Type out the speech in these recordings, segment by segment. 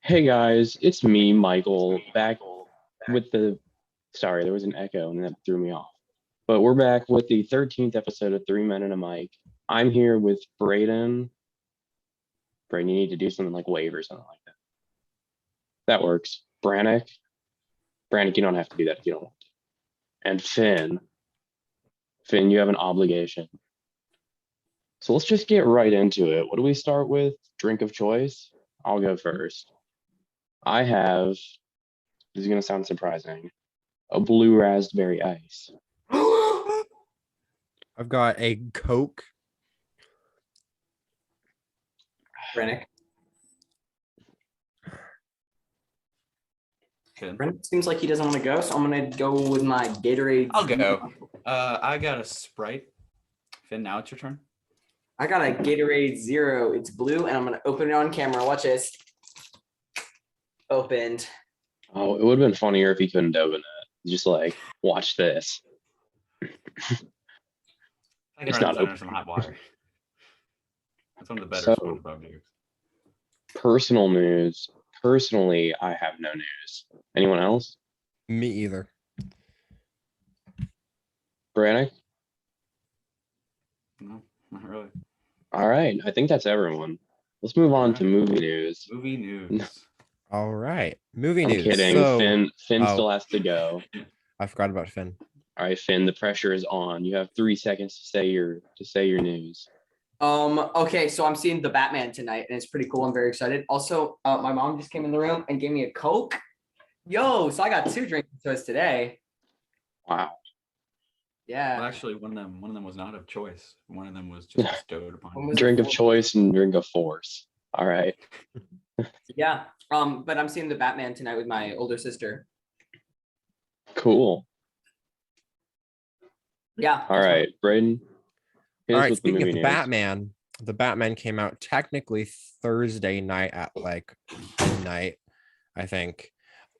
Hey guys, it's me, Michael, back with the. Sorry, there was an echo and that threw me off. But we're back with the 13th episode of Three Men and a Mic. I'm here with Brayden. Brayden, you need to do something like wave or something like that. That works. Brannick. Brannick, you don't have to do that if you don't want to. And Finn. Finn, you have an obligation. So let's just get right into it. What do we start with? Drink of choice? I'll go first. I have, this is going to sound surprising, a blue raspberry ice. I've got a Coke. Rennick. Good. Rennick seems like he doesn't want to go, so I'm gonna go with my Gatorade. I'll go. I got a Sprite. Finn, now it's your turn. I got a Gatorade Zero. It's blue, and I'm gonna open it on camera. Watch this. Opened. Oh, it would have been funnier if he couldn't open it. Just like, watch this. I can It's run not this under open. some hot water. That's one of the better So- SpongeBob news. Personal news. Personally, I have no news. Anyone else? Me either. Brannick? No, not really. All right. I think that's everyone. Let's move on to movie news. Movie news. All right. Movie I'm news. kidding. So, Finn oh. still has to go. I forgot about Finn. All right, Finn, the pressure is on. You have 3 seconds to say your news. Okay, so I'm seeing The Batman tonight, and it's pretty cool. I'm very excited. Also, my mom just came in the room and gave me a Coke. Yo, so I got 2 drinks of choice today. Wow. Yeah. Well, actually, one of them was not of choice. One of them was just bestowed upon. One you. was- Drink of choice and drink of force. All right. Yeah. But I'm seeing The Batman tonight with my older sister. Cool. Yeah. All right, Brayden. hit All us right. with the Speaking movie of news. Batman, the Batman came out technically Thursday night at like midnight, I think.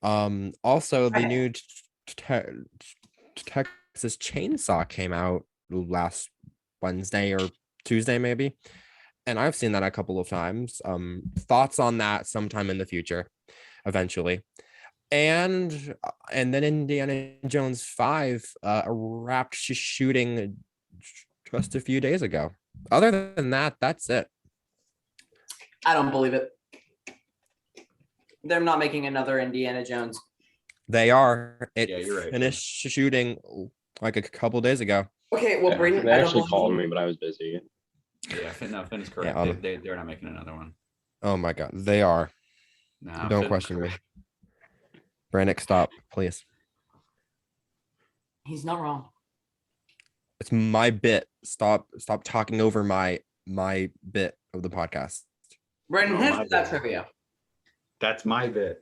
Also the new Texas Chainsaw came out last Wednesday or Tuesday, maybe. And I've seen that a couple of times. Thoughts on that sometime in the future, eventually. And then Indiana Jones 5 wrapped shooting just a few days ago. Other than that, that's it. I don't believe it. They're not making another Indiana Jones. They are. It Yeah, you're right. finished shooting like a couple days ago. Okay, well, Yeah, Brayden, they I don't actually believe called you. me, but I was busy. Yeah, Finn is correct. Yeah, They're not making another one. Oh my god, they are. No, Don't Finn's question me. correct. Brannick, stop, please. He's not wrong. It's my bit. Stop talking over my bit of the podcast. Brayden, Oh, hit my us with that bad. trivia. That's my bit.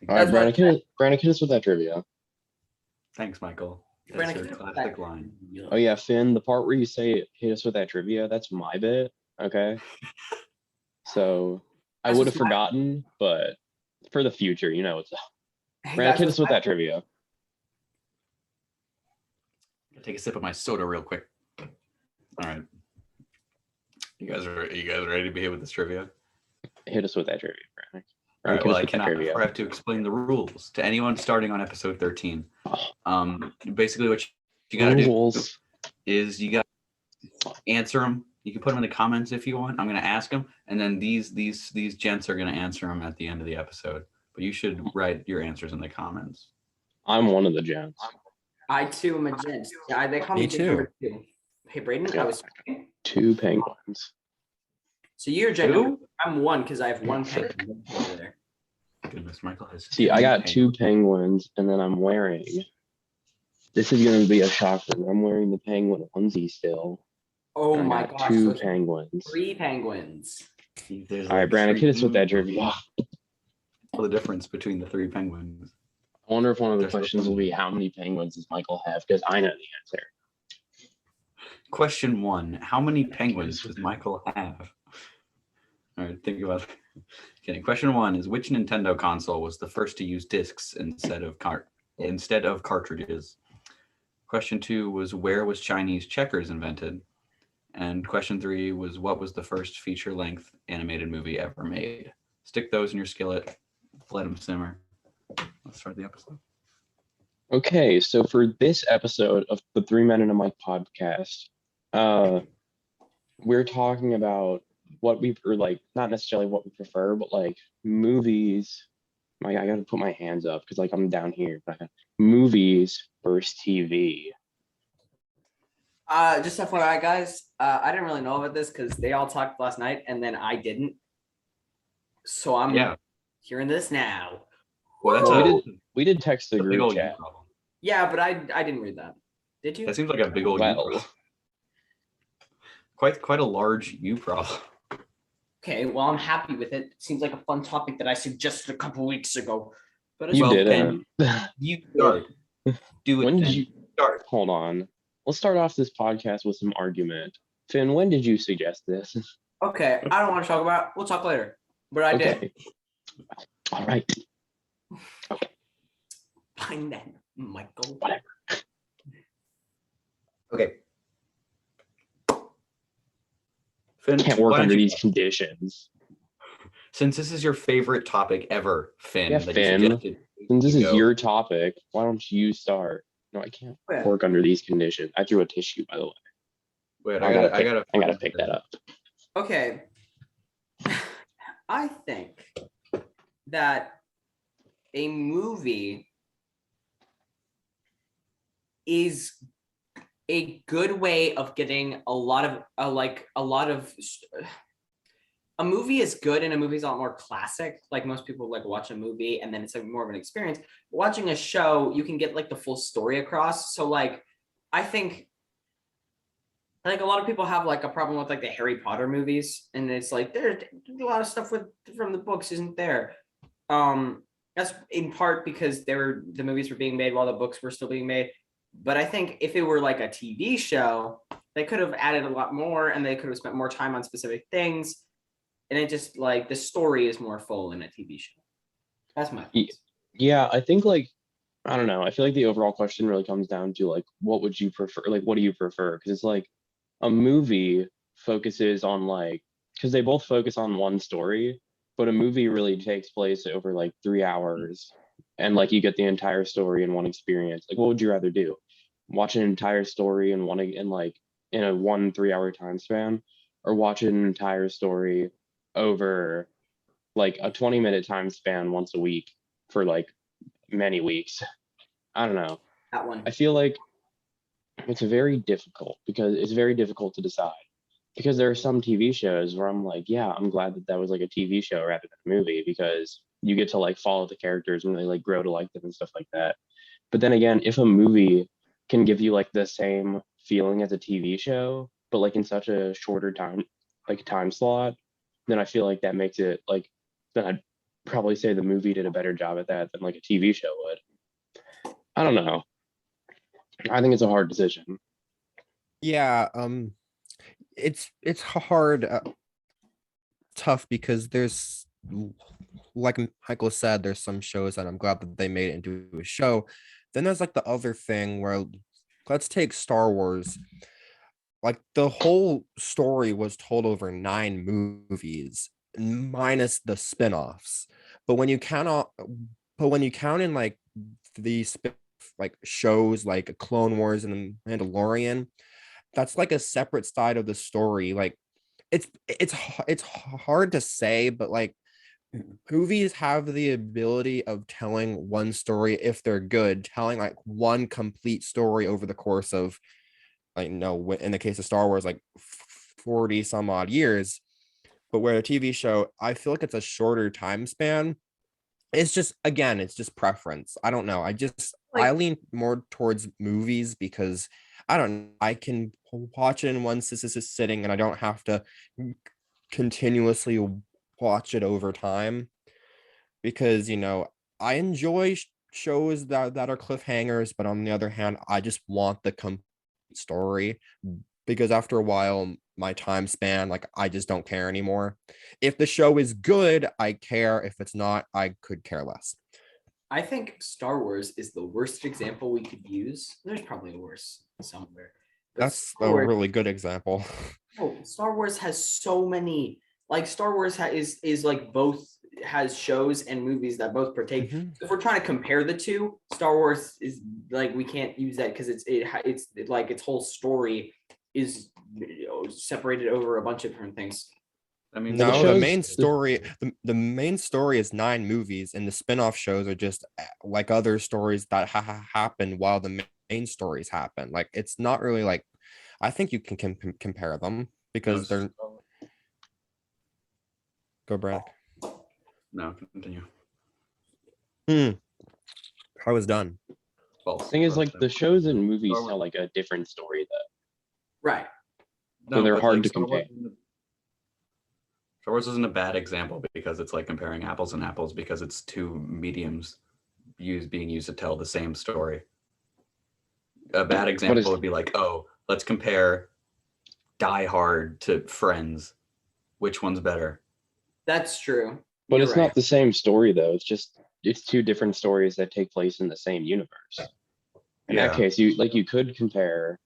All right, That's Brandon, hit us with that trivia. Thanks, Michael. That's Brandon, your hit us with classic that line. trivia. Oh yeah, Finn, the part where you say hit us with that trivia, that's my bit. Okay. So I That's would have what's my- forgotten, but for the future, you know what's up. Hey, Brandon, guys, hit what's us with my- that trivia. Take a sip of my soda real quick. All right. You guys are ready to behave with this trivia? Hit us with that trivia, Brandon. All right, Hit well, us I with that cannot trivia. before I have to explain the rules to anyone starting on episode 13. Basically what you got to do Rules. is you got to answer them. You can put them in the comments if you want. I'm going to ask them, and then these gents are going to answer them at the end of the episode. But you should write your answers in the comments. I'm one of the gents. I too am a gent. Yeah, they call me Me gent too. number 2. Hey, Brayden, Yeah. I was. 2 penguins. So you're gent Who? number 2. I'm 1 because I have 1 penguin over there. Goodness, Michael has. See, I got 2 penguins, and then I'm wearing. This is going to be a shocker. I'm wearing the penguin onesie still. Oh and I my got gosh. 2 So penguins. 3 penguins. There's All right, like Brandon, hit us with that 3 trivia. The difference between the 3 penguins. I wonder if one of the There's questions will be how many penguins does Michael have? Because I know the answer. Question 1: how many penguins does Michael have? All right, think about it. Okay, question 1 is which Nintendo console was the first to use discs instead of cartridges? Question 2 was where was Chinese checkers invented? And question 3 was what was the first feature-length animated movie ever made? Stick those in your skillet. let them simmer. Let's start the episode. Okay, so for this episode of the Three Men and a Mic podcast, we're talking about what we or like not necessarily what we prefer, but like movies. I gotta put my hands up because like I'm down here. Movies versus TV. Just FYI, guys, I didn't really know about this because they all talked last night and then I didn't. So I'm hearing this now. Well, that's Well, we did text the a big group old you chat. problem. Yeah, but I didn't read that. Did you? That seems like a big old you Well, problem. Quite a large you problem. Okay, well, I'm happy with it. Seems like a fun topic that I suggested a couple weeks ago. But as you well, didn't. You start. Do it. When did then. you Start? hold on? Let's start off this podcast with some argument. Finn, when did you suggest this? Okay, I don't want to talk about it. We'll talk later. But I did. Okay. All right. Fine then, Michael. Whatever. Okay. Finn, Can't work why don't under you these start? conditions. Since this is your favorite topic ever, Finn, Yeah, that Finn. you suggested, Since this is go. your topic, why don't you start? No, I can't Yeah. work under these conditions. I threw a tissue, by the way. Wait, I gotta pick that up. Okay. I think that a movie is a good way of getting a lot of a movie is good and a movie is a lot more classic. Like most people like watch a movie and then it's like more of an experience. Watching a show, you can get like the full story across. So like I think like a lot of people have like a problem with like the Harry Potter movies, and it's like there's a lot of stuff from the books isn't there. That's in part because the movies were being made while the books were still being made. But I think if it were like a TV show, they could have added a lot more and they could have spent more time on specific things. And it just like the story is more full in a TV show. That's my opinion. Yeah, I think like I don't know. I feel like the overall question really comes down to like what would you prefer? Like what do you prefer? Because it's like a movie focuses on like because they both focus on one story, but a movie really takes place over like 3 hours and like you get the entire story in one experience. Like what would you rather do? Watch an entire story in like in a 1 3 hour time span, or watch an entire story over like a 20-minute time span once a week for like many weeks. I don't know. That one. I feel like it's very difficult to decide because there are some TV shows where I'm like, yeah, I'm glad that was like a TV show rather than a movie because you get to like follow the characters and they like grow to like them and stuff like that. But then again, if a movie can give you like the same feeling as a TV show, but like in such a shorter time slot, then I feel like that makes it like then I'd probably say the movie did a better job at that than like a TV show would. I don't know. I think it's a hard decision. Yeah, it's hard, tough because there's like Michael said, there's some shows that I'm glad that they made it into a show. Then there's like the other thing where let's take Star Wars. Like the whole story was told over 9 movies minus the spin-offs. But when you count in like these like shows like Clone Wars and Mandalorian, that's like a separate side of the story. Like it's hard to say, but like movies have the ability of telling one story if they're good, telling like one complete story over the course of like no, in the case of Star Wars, like 40 some odd years. But where a TV show, I feel like it's a shorter time span. It's just preference. I don't know. I lean more towards movies because I can watch it in one sitting and I don't have to continuously watch it over time because I enjoy shows that are cliffhangers, but on the other hand, I just want the complete story because after a while my time span, like I just don't care anymore. If the show is good, I care. If it's not, I could care less. I think Star Wars is the worst example we could use. There's probably a worse somewhere. That's a really good example. Oh, Star Wars has so many. Like Star Wars is like both has shows and movies that both partake. Mhm. If we're trying to compare the two, Star Wars is like, we can't use that because it's like its whole story is separated over a bunch of different things. I mean, No, the shows- main story, the main story is 9 movies, and the spin-off shows are just like other stories that happen while the main stories happen. Like, it's not really like, I think you can compare them because they're. Go, Brad. No, continue. I was done. False. Thing is, like, the shows and movies Star tell like a different story though. Right. So they're but, hard to Star Wars compare. Star Wars isn't a bad example because it's like comparing apples and apples because it's two mediums being used to tell the same story. A bad example would be like, oh, let's compare Die Hard to Friends. Which one's better? That's true. But You're it's right. not the same story though. It's two different stories that take place in the same universe. In that case, you could compare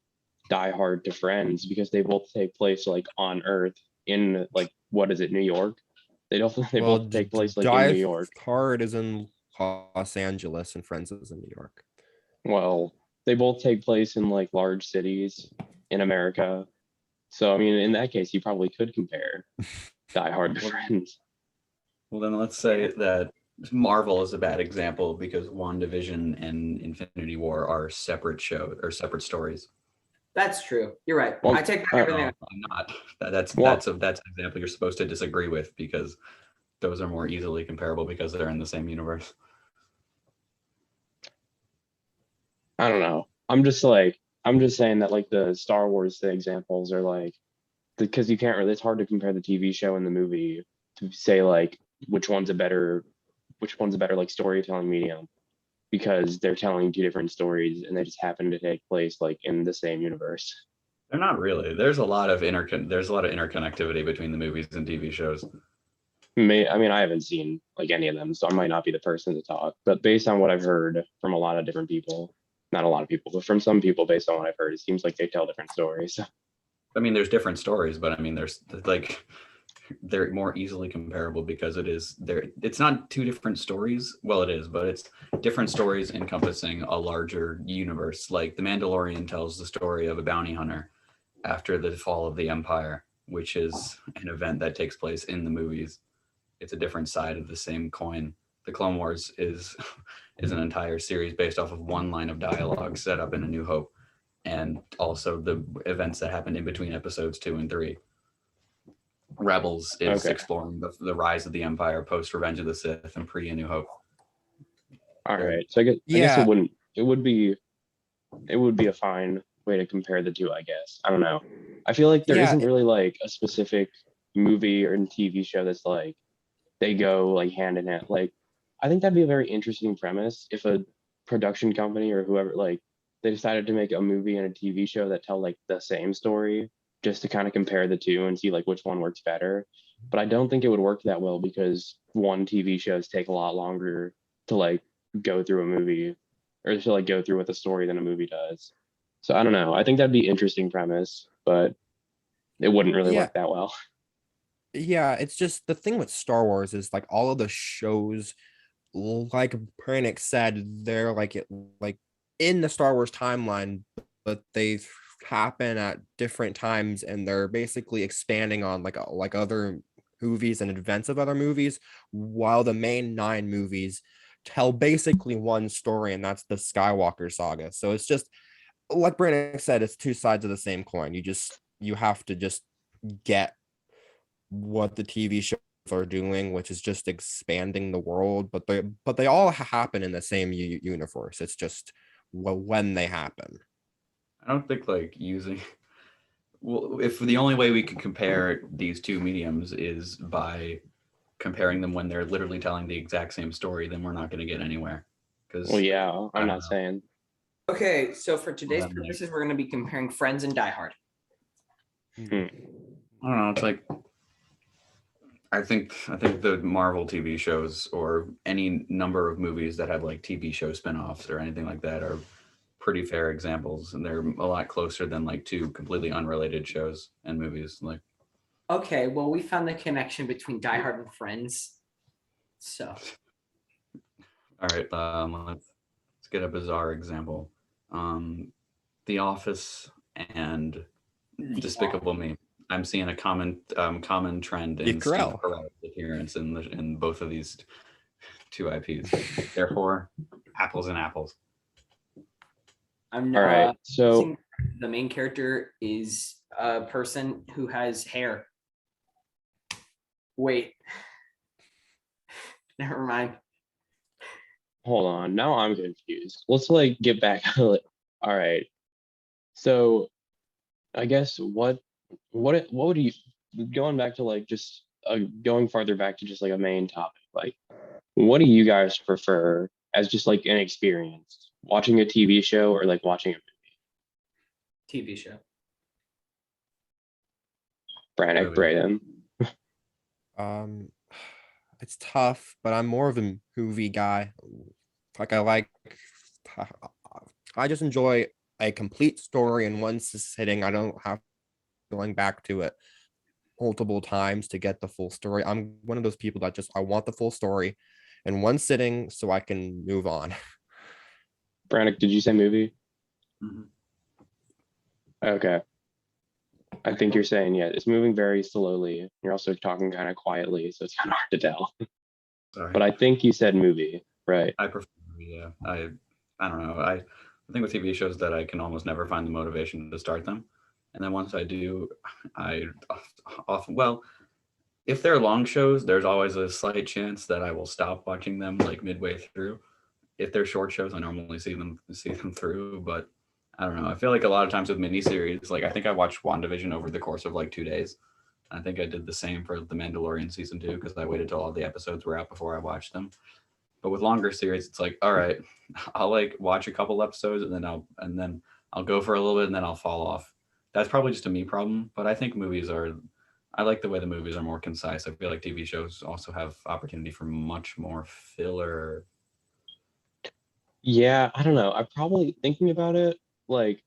Die Hard to Friends because they both take place like on Earth in like, what is it, New York? They both take place like in New York. Die Hard is in Los Angeles and Friends is in New York. Well, they both take place in like large cities in America. So I mean, in that case, you probably could compare Die Hard to Friends. Well, then let's say that Marvel is a bad example because WandaVision and Infinity War are separate shows or separate stories. That's true. You're right. Well, I take back everything. I'm not. That's an example you're supposed to disagree with because those are more easily comparable because they're in the same universe. I don't know. I'm just saying that like the Star Wars examples are like, because you can't really, it's hard to compare the TV show and the movie to say like which one's a better like storytelling medium, because they're telling two different stories and they just happen to take place like in the same universe. They're not really. There's a lot of interconnectivity between the movies and TV shows. I mean, I haven't seen like any of them, so I might not be the person to talk, but based on what I've heard from a lot of different people, not a lot of people, but from some people, based on what I've heard, it seems like they tell different stories. I mean, there's different stories, but I mean, there's like, they're more easily comparable because it's not two different stories. Well, it is, but it's different stories encompassing a larger universe. Like The Mandalorian tells the story of a bounty hunter after the fall of the Empire, which is an event that takes place in the movies. It's a different side of the same coin. The Clone Wars is an entire series based off of one line of dialogue set up in A New Hope, and also the events that happened in between episodes 2 and 3. Rebels is exploring the rise of the Empire post Revenge of the Sith and pre A New Hope. All right, so I guess it would be a fine way to compare the two, I guess. I don't know. I feel like there isn't really like a specific movie or TV show that's like they go like hand in hand. Like, I think that'd be a very interesting premise if a production company or whoever, like, they decided to make a movie and a TV show that tell like the same story, just to kind of compare the two and see like which one works better. But I don't think it would work that well because one, TV shows take a lot longer to like go through a movie or to like go through with a story than a movie does. So I don't know. I think that'd be an interesting premise, but it wouldn't really work that well. Yeah, it's just the thing with Star Wars is like all of the shows, like Brannick said, they're like in the Star Wars timeline, but they happen at different times and they're basically expanding on like other movies and events of other movies, while the main 9 movies tell basically one story, and that's the Skywalker saga. So it's just like Brandon said, it's two sides of the same coin. You have to just get what the TV shows are doing, which is just expanding the world, but they all happen in the same universe. It's just when they happen. I don't think like if the only way we could compare these two mediums is by comparing them when they're literally telling the exact same story, then we're not going to get anywhere. Well, yeah, I'm not saying. Okay, so for today's purposes, we're going to be comparing Friends and Die Hard. I don't know. It's like I think the Marvel TV shows or any number of movies that have like TV show spinoffs or anything like that are pretty fair examples, and they're a lot closer than like two completely unrelated shows and movies. Like, okay, well, we found the connection between Die Hard and Friends. So All right, let's get a bizarre example. The Office and Despicable Me. I'm seeing a common trend in Steve Carell. Carell's appearance in both of these two IPs. Therefore, apples and apples. I'm All right, so guessing the main character is a person who has hair. Wait. Never mind. hold on. Now I'm confused. Let's like get back. All right. So I guess what would you, going back to like just going farther back to just like a main topic, like what do you guys prefer as just like an experience? Watching a TV show or like watching a TV show. Brannick, Brayden? Um, it's tough, but I'm more of a movie guy. Like I just enjoy a complete story in one sitting. I don't have going back to it multiple times to get the full story. I'm one of those people that just I want the full story in one sitting so I can move on. Brannick, did you say movie? Mhm. Okay. I think you're saying, yeah, it's moving very slowly. You're also talking kind of quietly, so it's kind of hard to tell. Sorry. But I think you said movie, right? I prefer, yeah. I don't know. I think with TV shows that I can almost never find the motivation to start them, and then once I do, I often if they're long shows, there's always a slight chance that I will stop watching them like midway through. If they're short shows, I normally see them through, but I don't know. I feel like a lot of times with miniseries, like I think I watched WandaVision over the course of like 2 days. I think I did the same for The Mandalorian season 2 because I waited till all the episodes were out before I watched them. But with longer series, it's like, all right, I'll like watch a couple episodes and then I'll go for a little bit and then I'll fall off. That's probably just a me problem, but I think I like the way the movies are more concise. I feel like TV shows also have opportunity for much more filler. Yeah, I don't know. I probably thinking about it, like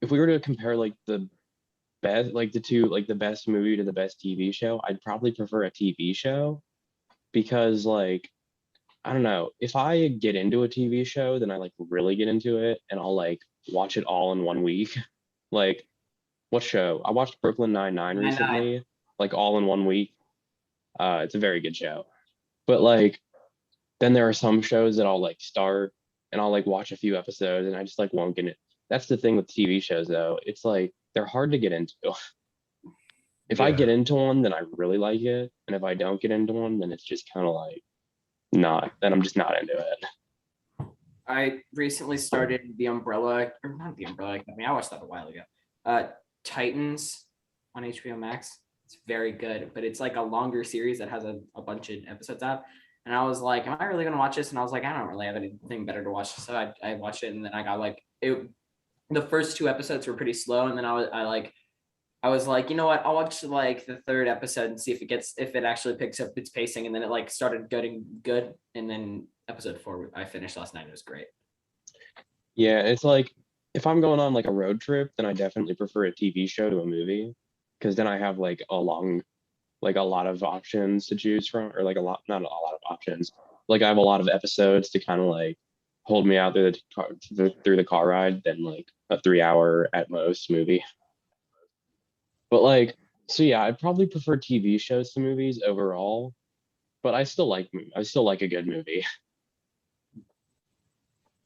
if we were to compare like the best, like the two, like the best movie to the best TV show, I'd probably prefer a TV show because like I don't know, if I get into a TV show, then I like really get into it and I'll like watch it all in one week. Like what show? I watched Brooklyn Nine-Nine recently, like all in one week. It's a very good show. But like then there are some shows that I'll like start and I'll like watch a few episodes and I just like won't get it. That's the thing with TV shows though. It's like they're hard to get into. If I get into one, then I really like it. And if I don't get into one, then it's just kind of like then I'm just not into it. I recently started or not the Umbrella Academy. I watched that a while ago. Titans on HBO Max. It's very good, but it's like a longer series that has a bunch of episodes out. And I was like, am I really gonna watch this? And I was like, I don't really have anything better to watch. So I watched it and then I got like it. The first 2 episodes were pretty slow, and then I was like, you know what? I'll watch like the third episode and see if it actually picks up its pacing. And then it like started getting good. And then episode 4, I finished last night. It was great. Yeah, it's like if I'm going on like a road trip, then I definitely prefer a TV show to a movie because then I have like a lot of options to choose from, or like not a lot of options. Like I have a lot of episodes to kind of like hold me out through the car ride than like a 3 hour at most movie. But like, so yeah, I probably prefer TV shows to movies overall, but I still like a good movie.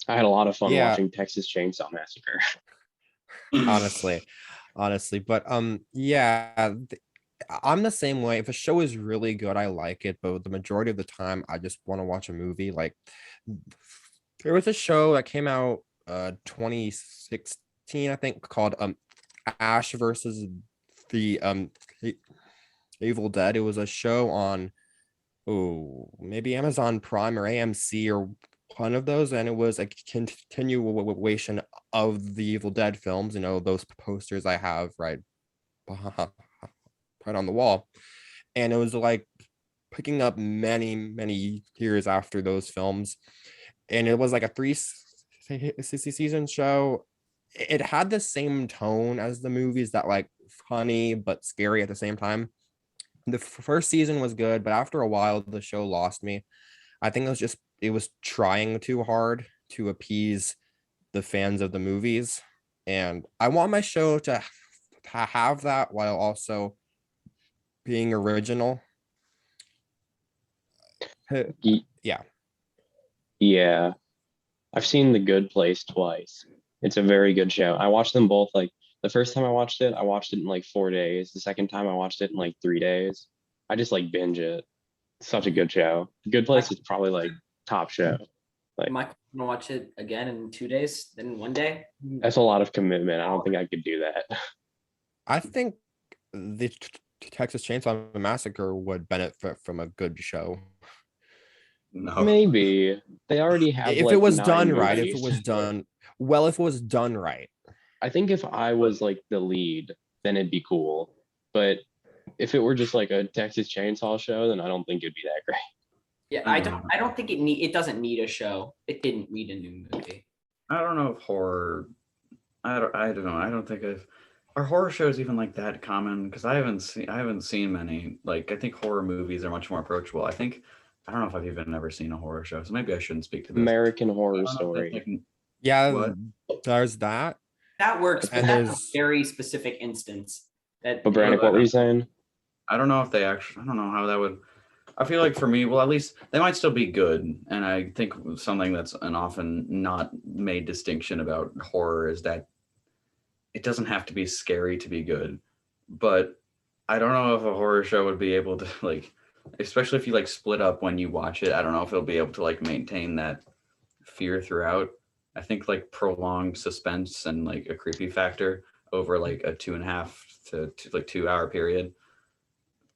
I had a lot of fun Yeah, watching Texas Chainsaw Massacre. honestly, but yeah, I'm the same way. If a show is really good, I like it, but the majority of the time I just want to watch a movie. Like there was a show that came out 2016, I think, called Ash versus the Evil Dead. It was a show on maybe Amazon Prime or AMC or one of those, and it was a continuation of the Evil Dead films. You know, those posters I have right on the wall, and it was like picking up many years after those films, and it was like a 3 season show. It had the same tone as the movies, that like funny but scary at the same time. the first season was good, but after a while the show lost me. I think it was trying too hard to appease the fans of the movies, and I want my show to have that while also being original. Ye- Yeah. Yeah. I've seen The Good Place twice. It's a very good show. I watched them both. Like the first time I watched it in like 4 days. The second time I watched it in like 3 days. I just like binge it. Such a good show. The Good Place is probably like top show. Like Michael, gonna watch it again in 2 days, then in one day. that's a lot of commitment. I don't think I could do that. I think the Texas Chainsaw Massacre would benefit from a good show. No. Maybe they already have. If like it was 9 done right, if movies. it was done well, if it was done right. I think if I was like the lead, then it'd be cool. But if it were just like a Texas Chainsaw show, then I don't think it'd be that great. Yeah, I don't think it doesn't need a show. It didn't need a new movie. I don't know if horror. I don't know. I don't think are horror shows even like that common, because I haven't seen many. Like I think horror movies are much more approachable. I don't know if I've even ever seen a horror show, so maybe I shouldn't speak to this. American I Horror don't know if that's, Story. like, Yeah, What? there's that. That works, but And that's a there's- very specific instance. That But Brandon, what were you saying? I don't know if they actually. I don't know how that would. I feel like for me, well, at least they might still be good. And I think something that's an often not made distinction about horror is that it doesn't have to be scary to be good. But I don't know if a horror show would be able to, like, especially if you like split up when you watch it. I don't know if it'll be able to like maintain that fear throughout. I think like prolonged suspense and like a creepy factor over like a 2.5 to like 2 hour period.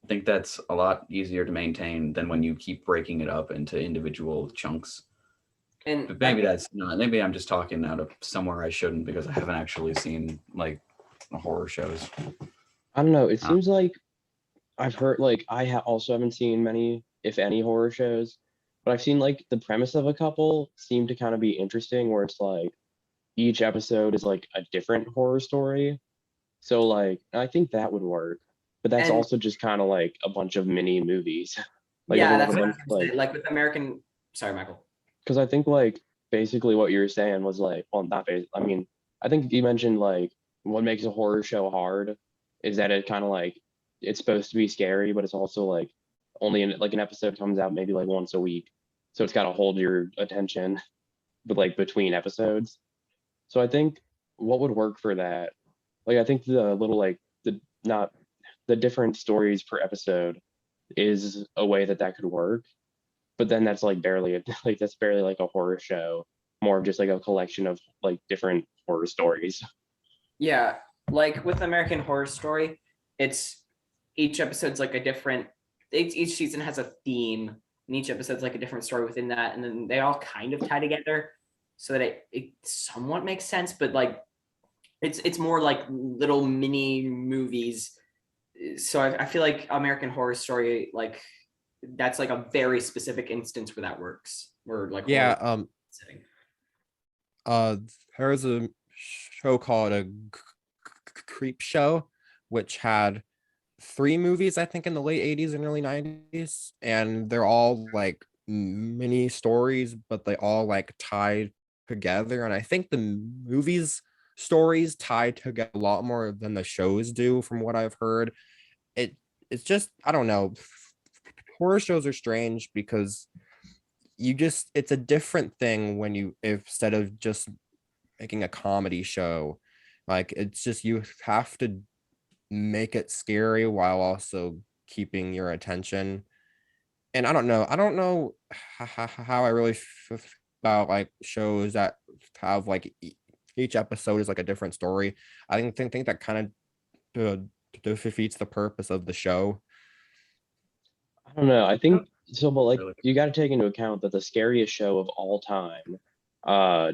I think that's a lot easier to maintain than when you keep breaking it up into individual chunks. and But maybe that's not. Maybe I'm just talking out of somewhere I shouldn't, because I haven't actually seen like horror shows. I don't know. It Huh. seems like I've heard like also haven't seen many, if any, horror shows, but I've seen like the premise of a couple seem to kind of be interesting, where it's like each episode is like a different horror story. So like I think that would work, but that's And- also just kind of like a bunch of mini movies. Like yeah, I that's think what I a was bunch, gonna say. Like with American. Sorry, Michael. because I think like basically what you were saying was like, well, not bas I mean, I think you mentioned like what makes a horror show hard is that it kind of like it's supposed to be scary, but it's also like only like an episode comes out maybe like once a week, so it's got to hold your attention, but like between episodes. So I think what would work for that, like I think the little like not the different stories per episode is a way that could work, but then that's like barely like that's barely like a horror show, more of just like a collection of like different horror stories. Yeah, like with American Horror Story, it's each episode's like a different. Each season has a theme, and each episode's like a different story within that, and then they all kind of tie together, so that it somewhat makes sense. But like, it's more like little mini movies. So I feel like American Horror Story, like that's like a very specific instance where that works. Where like Yeah, horror setting. There's a show called a Creep Show, which had 3 movies, I think, in the late 80s and early 90s, and they're all like mini stories, but they all like tie together. And I think the movies stories tie together a lot more than the shows do, from what I've heard. It's just, I don't know. Horror shows are strange because it's a different thing when you, instead of just making a comedy show, like it's just, you have to make it scary while also keeping your attention. And I don't know how I really feel about like shows that have like each episode is like a different story. I think that kind of defeats the purpose of the show. I don't know. I think so, but like Really? you got to take into account that the scariest show of all time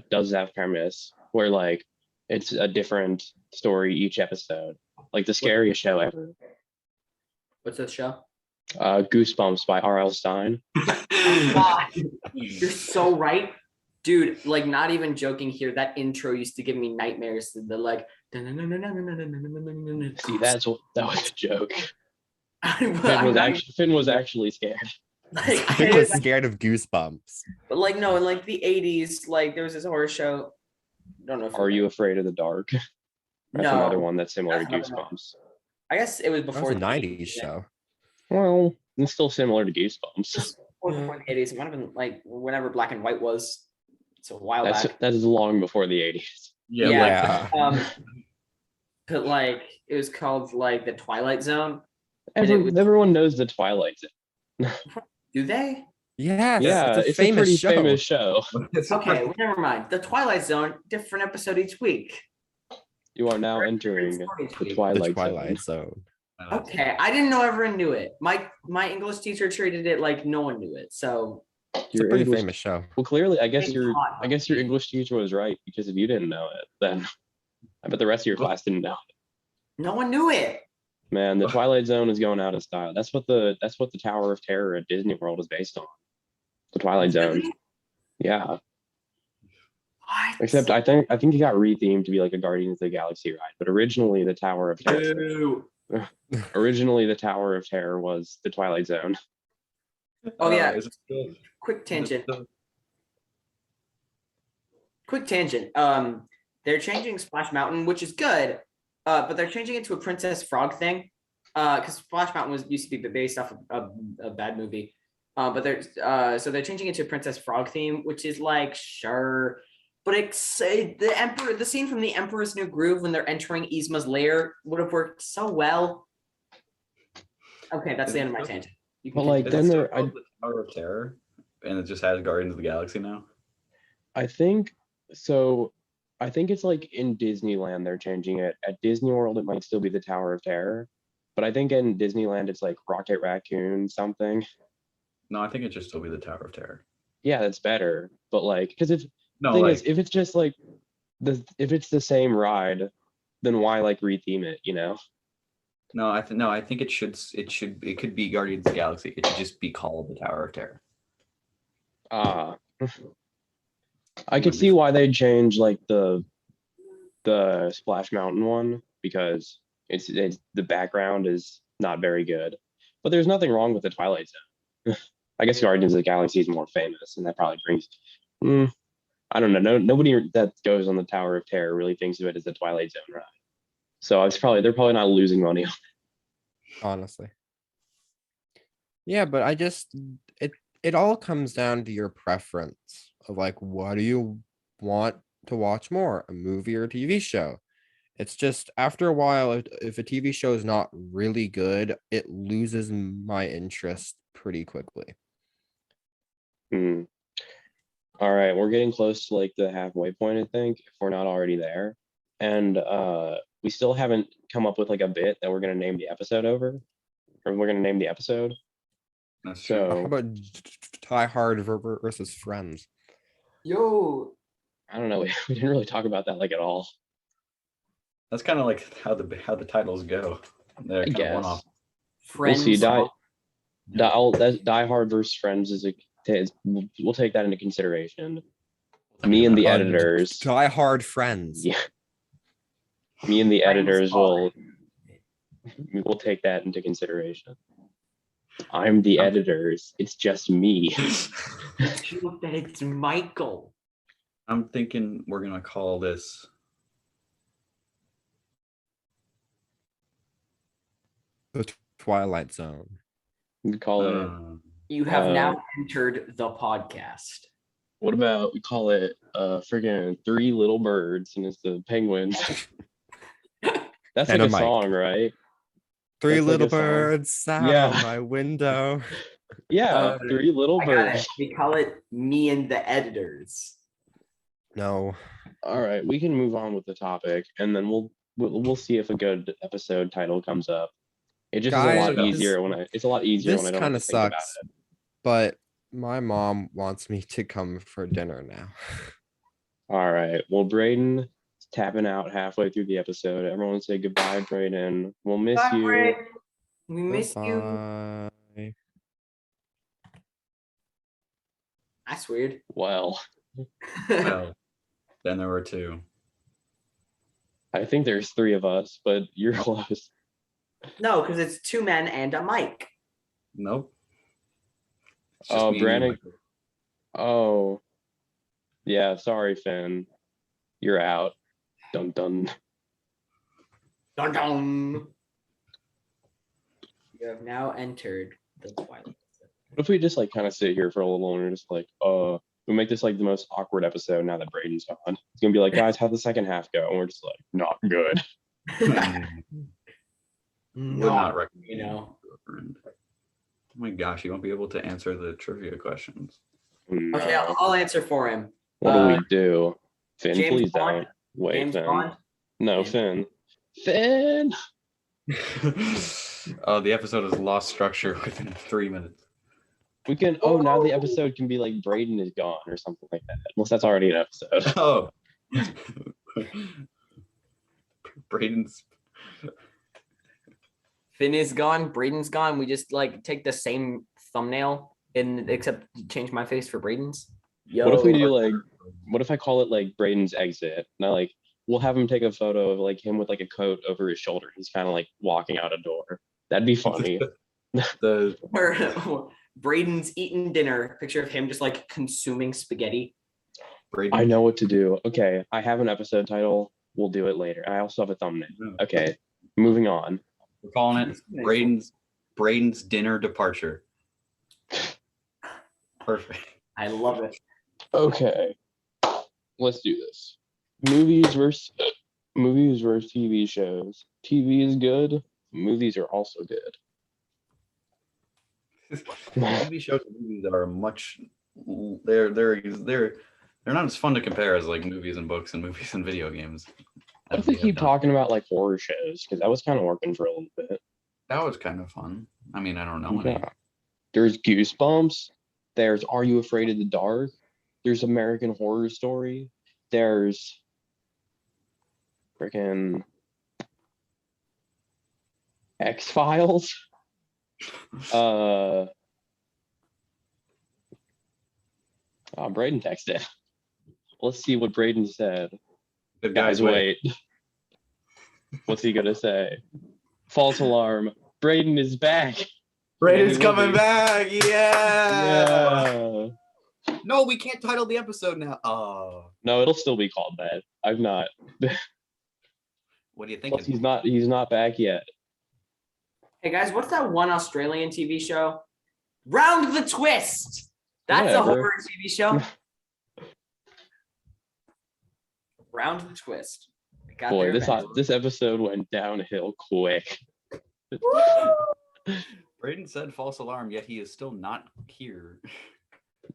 does that premise where like it's a different story each episode. Like the scariest show ever. What's this show? Goosebumps by R.L. Stein. God, you're so right, dude. Like, not even joking here. That intro used to give me nightmares. The like, See, that was a joke. Finn was actually scared. like, Finn was scared of Goosebumps. but like no, in like the 80s, like there was this horror show. Don't know if Are You Afraid of the Dark? That's no, another one that's similar to That's another Goosebumps. I guess it was That was before a the 90s 80s. show. Well, it's still similar to Goosebumps. Before the 80s. It might have been like whenever black and white was. It's a while back. That is long before the 80s. Yeah. But like it was called like the Twilight Zone. Everyone knows the Twilight Zone. Do they? Yes, Yeah, it's a pretty show. famous show. Okay, well, never mind. The Twilight Zone, different episode each week. You are now entering the Twilight Zone. Okay, I didn't know everyone knew it. My English teacher treated it like no one knew it. So It's a pretty famous show. Well, clearly, I guess It's your hot. English teacher was right, because if you didn't know it, then I bet the rest of your class didn't know it. no one knew it. Man, the Twilight Zone is going out of style. That's what the Tower of Terror at Disney World is based on. The Twilight Zone. Really? Yeah. What? Except I think it got rethemed to be like a Guardians of the Galaxy ride, but originally the Tower of Terror. Boo. Originally, the Tower of Terror was the Twilight Zone. Oh yeah. Is it still- Quick tangent. is it Quick tangent. They're changing Splash Mountain, which is good. But they're changing it to a Princess Frog thing. Because Splash Mountain used to be based off of a bad movie. But they're changing it to a Princess Frog theme, which is like sure. But the scene from the Emperor's New Groove when they're entering Yzma's lair would have worked so well. Okay, that's the end of my tangent. You can But like continue. then still called the Tower of Terror, and it just has Guardians of the Galaxy now. I think so. I think it's like in Disneyland they're changing it. At Disney World it might still be the Tower of Terror, but I think in Disneyland it's like Rocket Raccoon something. No, I think it should still be the Tower of Terror. Yeah, that's better. But like, because if No, thing like is, if it's just like if it's the same ride, then why like retheme it? You know? no, I think it could be Guardians of the Galaxy. It should just be called the Tower of Terror. I could see why they'd change like the Splash Mountain one, because it's the background is not very good. But there's nothing wrong with the Twilight Zone. I guess Guardians of the Galaxy is more famous, and that probably brings. I don't know. Nobody that goes on the Tower of Terror really thinks of it as the Twilight Zone ride. So they're probably not losing money on it. Honestly. Yeah, but it all comes down to your preference of like, what do you want to watch more, a movie or a TV show? It's just after a while, if a TV show is not really good, it loses my interest pretty quickly. All right, we're getting close to like the halfway point, I think, if we're not already there. And we still haven't come up with like a bit that we're gonna name the episode over, or we're gonna name the episode. That's true. How So about Die Hard versus Friends? Yo, I don't know. We didn't really talk about that like at all. That's kind of like how the titles go. They're kind of one off. friends. We'll see. Die Hard versus Friends we'll take that into consideration. Me and the editors. Die Hard Friends. Yeah. Me and the Friends editors are- we'll take that into consideration. I'm the editors. It's just me. It's Michael. I'm thinking we're gonna call this The Twilight Zone. We call it. You have Uh, now entered the podcast. What about we call it friggin' Three Little Birds, and it's the penguins. That's And like a a mic. song, right? Three That's like little a song. birds sat Yeah. on my window. Yeah, Three Little I got it. Birds. We call it me and the editors. No. All right, we can move on with the topic, and then we'll see if a good episode title comes up. It just is a Guys, lot easier it's a lot easier This when I don't kind have of to think about sucks, it. but my mom wants me to come for dinner now. All right, well, Brayden is tapping out halfway through the episode. Everyone say goodbye, Brayden. We'll miss Bye, you. Brayden. We miss you. Bye. That's weird. Well, well. Then there were two. I think there's three of us, but you're close. No, because it's two men and a mic. Nope. It's just Oh, me and you, Brannick. Michael. Oh, yeah. Sorry, Finn. You're out. Dun dun. Dun dun. You have now entered the Twilight. What if we just like kind of sit here for a little and we're just like, we make this like the most awkward episode now that Brady's gone. It's gonna be like, guys, how'd the second half go? And we're just like, not good. Would not recommend. You know. Girlfriend. Oh my gosh, you won't be able to answer the trivia questions. No. Okay, I'll answer for him. What do we do? Finn, James please Bond? don't. Wait, James Finn. Bond? No, James- Finn. Finn. Oh, the episode has lost structure within 3 minutes. We can. Oh, now the episode can be like Brayden is gone or something like that. Unless that's already an episode. Oh. Brayden's. Finn is gone. Brayden's gone. We just like take the same thumbnail and except change my face for Brayden's. Yo. What if we do like? What if I call it like Brayden's exit? Now, like, we'll have him take a photo of like him with like a coat over his shoulder. He's kind of like walking out a door. That'd be funny. The Or Brayden's eating dinner. Picture of him just like consuming spaghetti. Brayden. I know what to do. Okay, I have an episode title. We'll do it later. I also have a thumbnail. Okay, moving on. We're calling it Brayden's dinner departure. Perfect. I love it. Okay, let's do this. Movies versus TV shows. TV is good. Movies are also good. TV shows and movies are much. They're not as fun to compare as like movies and books and movies and video games. What if we keep talking about like horror shows? Because that was kind of working for a little bit. That was kind of fun. I mean, I don't know any. Yeah. There's Goosebumps. There's Are You Afraid of the Dark? There's American Horror Story. There's freaking X-Files. Brayden texted. Let's see what Brayden said. Good Guys, wait. What's he gonna say? False alarm. Brayden is back. Brayden's he will coming be. back. Yeah. Yeah. No, we can't title the episode now. Oh. No, it'll still be called that. I'm not. What do you Plus, think? he's not back yet. Hey guys, what's that one Australian TV show? Round the Twist. That's a Whatever. horror TV show. Round the Twist. I got Boy, there this eventually. episode went downhill quick. Brayden said false alarm, yet he is still not here.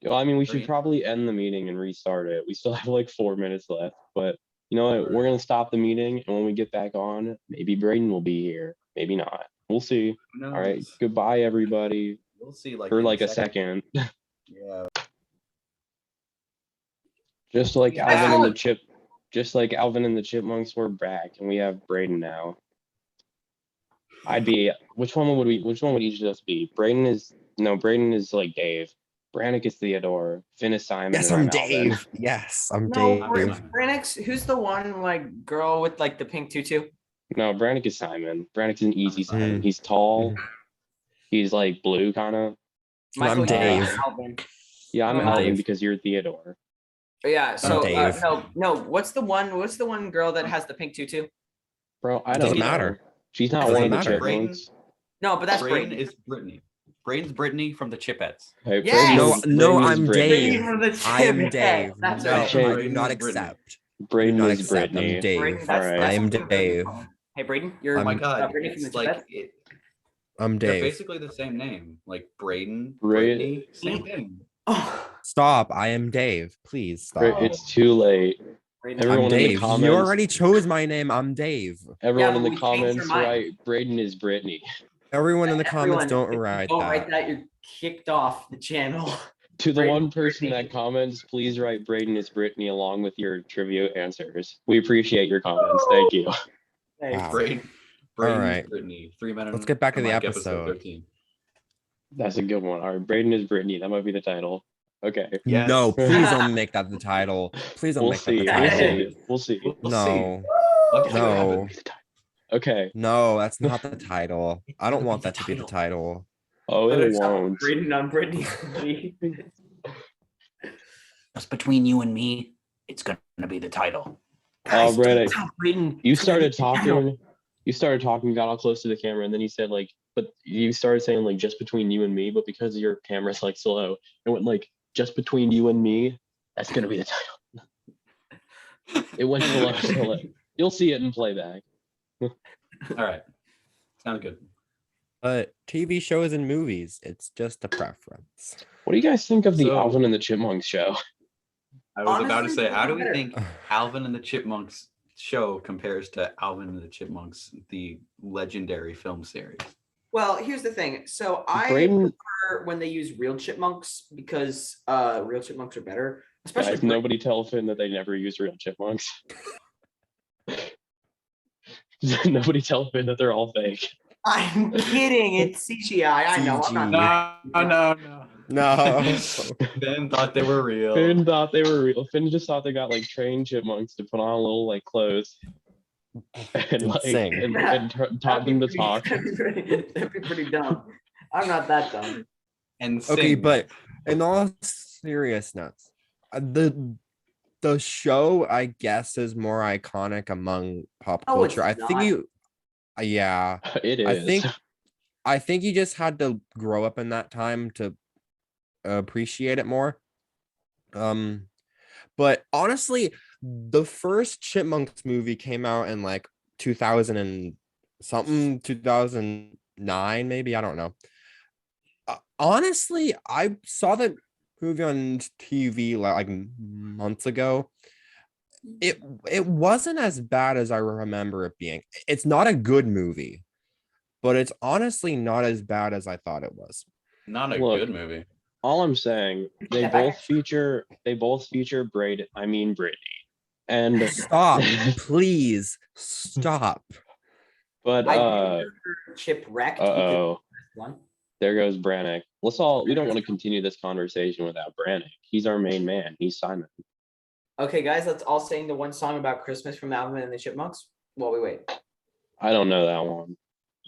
Well, I mean, we should Great. probably end the meeting and restart it. We still have like 4 minutes left, but you know what? We're gonna stop the meeting, and when we get back on, maybe Brayden will be here. Maybe not. We'll see. No, All right. Goodbye, everybody. We'll see. Like For in like a second. Yeah. Just like Yeah. Alvin and the Chipmunks were back, and we have Brayden now. Which one would each of us be? Brayden is like Dave. Brannick is Theodore. Finn is Simon. Yes, and I'm Alvin. Dave. Yes, I'm No, Dave. Brannix, who's the one like girl with like the pink tutu? No, Brannick is Simon. Brannick's an easy Simon. Mm. He's tall. He's like blue, kind of. I'm you're Dave. Alvin. Yeah, I'm Oh, Alvin Dave. because you're Theodore. Yeah. So Dave. no. What's the one girl that has the pink tutu? Bro, I don't Doesn't know. matter. She's not Doesn't one of the matter. Chipmunks. No, but that's Brayden Brayden. is Brittany. Brayden's Brittany from the Chipettes. Hey, Yes! No, Brayden is I'm Brittany. Dave. From the I am Chipmunks. Dave. That's No, right. I do Brayden not is Brittany. accept. Brayden not is accept. Brittany. I'm Dave. Brayden, All right. I am Dave. Hey, Brayden, you're Oh my I'm- god, Brittany from it's the like Chipettes? I'm they're Dave. basically the same name. Like Brayden, Bray- Brittany, same thing. Oh, Stop. I am Dave. Please stop. It's too late. Brayden. Everyone I'm in the Dave. comments- You already chose my name. I'm Dave. Everyone but in we the changed your comments mind. write Brayden is Brittany. Everyone in the comments Everyone, don't if you write don't that. write that, you're kicked off the channel. To the Brayden one is person Brittany. that comments, please write Brayden is Brittany along with your trivia answers. We appreciate your comments. Thank you. Thanks. Wow. Brayden All is right. Brittany. 3 minutes. Let's get back to the episode. 13. That's a good one. All right, Brayden is Brittany. That might be the title. Okay. Yes. No, please don't make that the title. Please don't We'll make see. that the We'll title. see. We'll see. We'll No. see. Let's see what No. happens. Okay. No, that's not the title. I don't gonna want be the that to be the title. title. Oh, Put it us up, won't. Brayden on Brittany. Just between you and me, it's gonna be the title. Guys, Brandon, don't tell Brayden. You It's gonna be started the title. talking. You started talking, got all close to the camera, and then you said like, but you started saying like just between you and me, but because your camera's like slow, it went like just between you and me. That's gonna be the title. It went slow. You'll see it in playback. All right. Sounds good. But TV shows and movies, it's just a preference. What do you guys think of the So- Alvin and the Chipmunks show? I was about to Honestly, say, how do we better. think Alvin and the Chipmunks show compares to Alvin and the Chipmunks, the legendary film series? Well, here's the thing. So I Brayden- prefer when they use real chipmunks because real chipmunks are better. Especially Guys, nobody tell Finn that they never use real chipmunks. Nobody tell Finn that they're all fake. I'm kidding. It's CGI. I know. I'm not. CG. No. No. Ben thought they were real. Finn thought they were real. Finn just thought they got like trained chipmunks to put on little like clothes and like sing. and taught them to talk. That'd be pretty dumb. I'm not that dumb. And Okay, sing. but in all seriousness, the show I guess is more iconic among pop Oh, it's culture. I think not. yeah, It is. I think you just had to grow up in that time to appreciate it more. But honestly, the first Chipmunks movie came out in like 2000 and something, 2009 maybe, I don't know. Honestly, I saw that movie on TV like months ago. It wasn't as bad as I remember it being. It's not a good movie, but it's honestly not as bad as I thought it was. Not a Look. good movie. All I'm saying, they both feature Brayden, I mean Brittany. And Stop, please stop. but I Chipwrecked. uh-oh. One. There goes Brannick. We don't want to continue this conversation without Brannick. He's our main man. He's Simon. Okay, guys, let's all sing the one song about Christmas from Alvin and the Chipmunks while we wait. I don't know that one.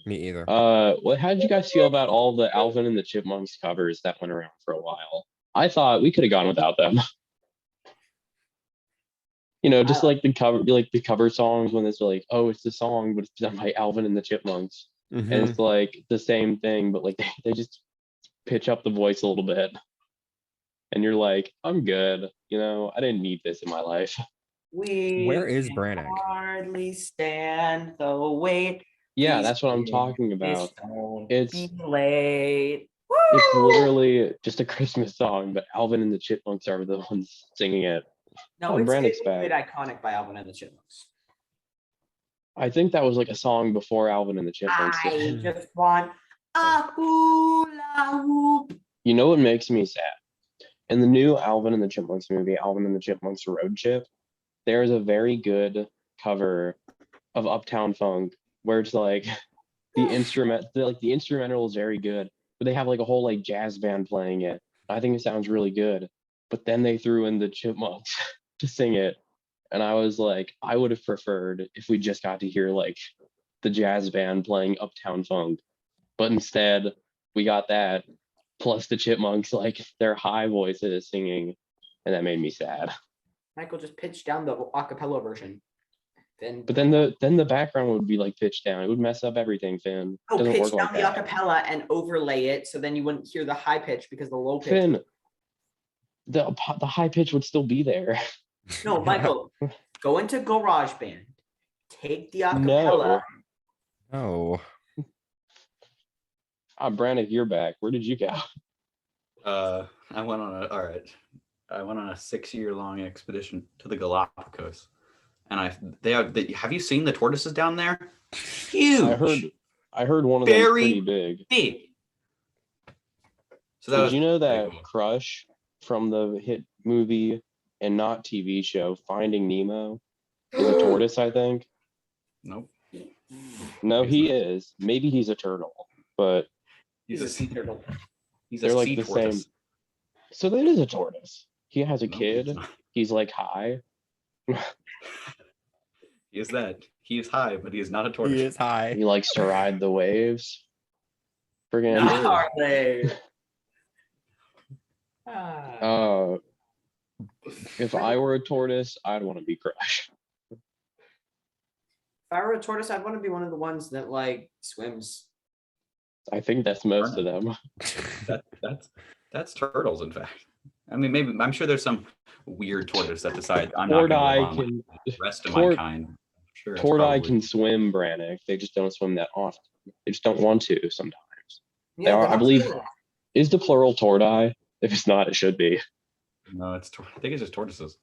Me either. How did you guys feel about all the Alvin and the Chipmunks covers that went around for a while? I thought we could have gone without them. Just like the cover songs when it's like, oh, it's the song, but it's done by Alvin and the Chipmunks. Mhm. And it's like the same thing, but like they just pitch up the voice a little bit. And you're like, I'm good. I didn't need this in my life. Where is can Brannick? Hardly stand the wait. Yeah, These that's what I'm days talking about. don't It's- be late. It's Woo! literally just a Christmas song, but Alvin and the Chipmunks are the ones singing it. No, Oh, it's Brannick's made back. iconic by Alvin and the Chipmunks. I think that was like a song before Alvin and the Chipmunks. I did. just want a hula hoop. You know what makes me sad? In the new Alvin and the Chipmunks movie, Alvin and the Chipmunks Road Trip, there is a very good cover of Uptown Funk where it's like the instrumental is very good, but they have like a whole like jazz band playing it. I think it sounds really good, but then they threw in the Chipmunks to sing it, and I was like, I would have preferred if we just got to hear like the jazz band playing Uptown Funk, but instead we got that plus the Chipmunks like their high voices singing, and that made me sad. Michael just pitched down the acapella version. But then the background would be like pitched down. It would mess up everything, Finn. It doesn't pitch work down like the that. acapella and overlay it so then you wouldn't hear the high pitch because the low pitch. Finn, the high pitch would still be there. No, Michael, go into GarageBand, take the acapella. No. Oh, Brannick, you're back. Where did you go? I went on a 6-year-long expedition to the Galapagos, and have you seen the tortoises down there? Huge. I heard one of them Very pretty big. big. So Did you know that pretty cool. Crush from the hit movie and not TV show Finding Nemo is a tortoise, I think? Nope. No, He's he not. is. Maybe he's a turtle, but He's a sea turtle. He's they're a like sea the tortoise. same. So that is a tortoise. He has a No, kid. he's not. He's like high. He is that. He is high, but he is not a He tortoise. is high. He likes to ride the waves. Friggin' No, are they? Ah. if I were a tortoise, I'd want to be Crush. If I were a tortoise, I'd want to be one of the ones that like swims. I think that's most of them. That's turtles, in fact. I mean, maybe I'm sure there's some weird tortoise that decides I'm not going to live on Tortoise the rest of my Tort- kind. Sure, it's Tortoise probably- can swim, Brannick. They just don't swim that often. They just don't want to sometimes. They Yeah, are, they're I not believe. swimming. Is the plural tortoise? If it's not, it should be. No, I think it's just tortoises.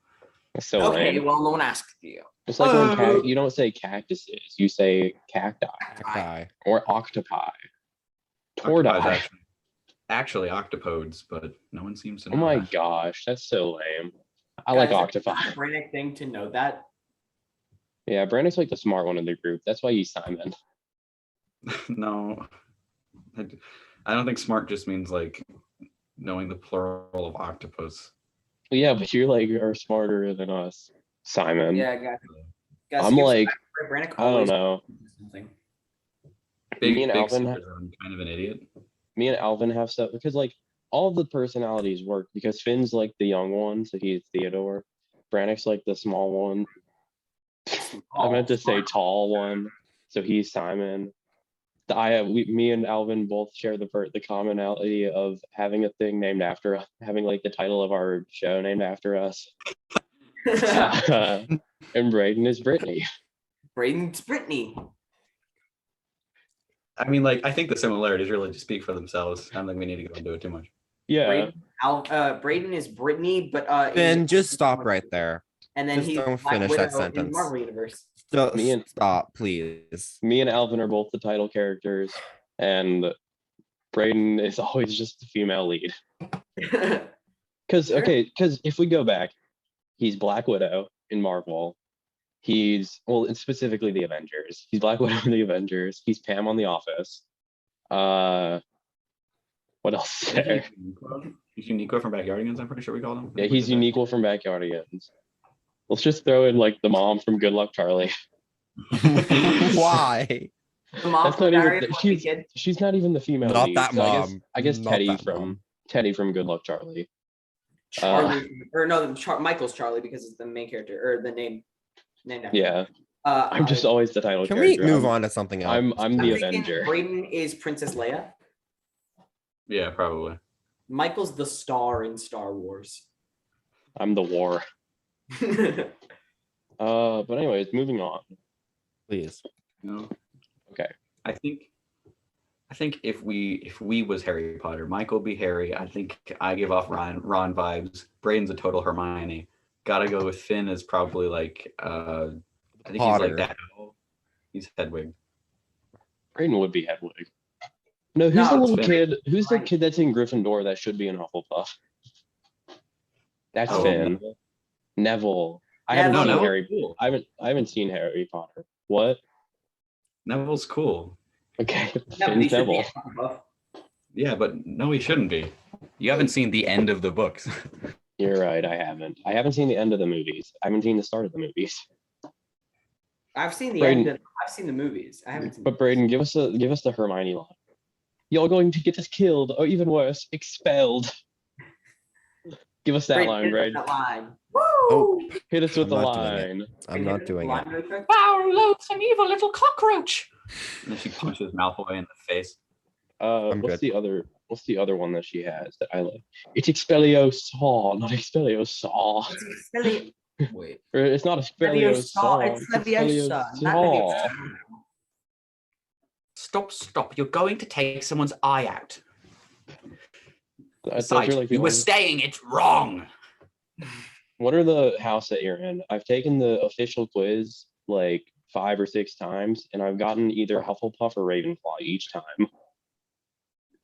That's so Okay, lame. well, no one asked you. It's like when you don't say cactuses, you say cacti Cacti. or octopi. Octopi's Tortoise. actually octopodes, but no one seems to know. Oh my that. gosh, that's so lame. I like Guys, octopi. it's a Brannick thing to know that. Yeah, Brandon's like the smart one in the group. That's why he's Simon. No, I don't think smart just means like knowing the plural of octopus. Well, yeah, but you like are smarter than us, Simon. Yeah, guys. I'm like, Brannick I don't always know. knows something. Me and Alvin secret, I'm kind of an idiot. Me and Alvin have stuff because like all of the personalities work because Finn's like the young one, so he's Theodore. Brannick's like the small one. I meant to say tall one, so he's Simon. Me and Alvin both share the commonality of having a thing named after us, having like the title of our show named after us. And Brayden is Brittany. Brayden's Brittany. I mean, like, I think the similarities really just speak for themselves. I don't think we need to go into it too much. Yeah. Brayden is Brittany, but Then just stop right there. And then Just he's don't Black finish Widow that in the sentence. Marvel universe. Just Me and- stop, please. Me and Alvin are both the title characters, and Brayden is always just the female lead. Because if we go back, he's Black Widow in Marvel. He's it's specifically the Avengers. He's Black Widow in the Avengers. He's Pam on The Office. What else is there? He's Uniqua from Backyardigans, I'm pretty sure we call him. Yeah, he's Uniqua from Backyardigans. Let's just throw in like the mom from Good Luck Charlie. Why? The mom That's from not even- Diary of a Wimpy Kid. She's not even the female Not lead. that so mom. I guess Not Teddy that from mom. Teddy from Good Luck Charlie. Charlie, or no, Michael's Charlie because it's the main character or the name named after. Yeah, I'm just always the title Can we character. move on to something else? I'm the thinking Avenger. Brayden is Princess Leia. Yeah, probably. Michael's the star in Star Wars. I'm the war. But anyways, moving on. Please. No. Okay. I think if we was Harry Potter, Michael be Harry. I think I give off Ron vibes. Brayden's a total Hermione. Gotta go with Finn as probably like I think Potter. he's like that. He's Hedwig. Brayden would be Hedwig. No, who's No, the it's little Finn. kid? Who's the Right. kid that's in Gryffindor that should be in Hufflepuff? That's Oh, Finn. Neville. I Yeah, haven't no, seen Neville's Harry. cool. I haven't seen Harry Potter. What? Neville's cool. Okay, Yeah, but he Finn's should be Neville. in Hufflepuff. Yeah, but no, he shouldn't be. You haven't seen the end of the books. You're right. I haven't. I haven't seen the end of the movies. I haven't seen the start of the movies. I've seen the Brayden- end. I've seen the movies. I haven't seen. But Brayden, give us the Hermione line. You're going to get us killed, or even worse, expelled. Give us that line, hit Brayden. That line. Woo! Oh. Hit us with the I'm not doing it. line. I'm not doing it. Really quick? Foul, loathsome, evil little cockroach. And then she punches Malfoy in the face. I'm What's good. the other one that she has that I like? It's Expelliarmus, not Expelliarmus. Wait. Or it's not Expelliarmus. It's Leviosa. Stop. You're going to take someone's eye out. Those Besides, are like the you were only- saying it wrong. What are the house that you're in? I've taken the official quiz like 5 or 6 times, and I've gotten either Hufflepuff or Ravenclaw each time.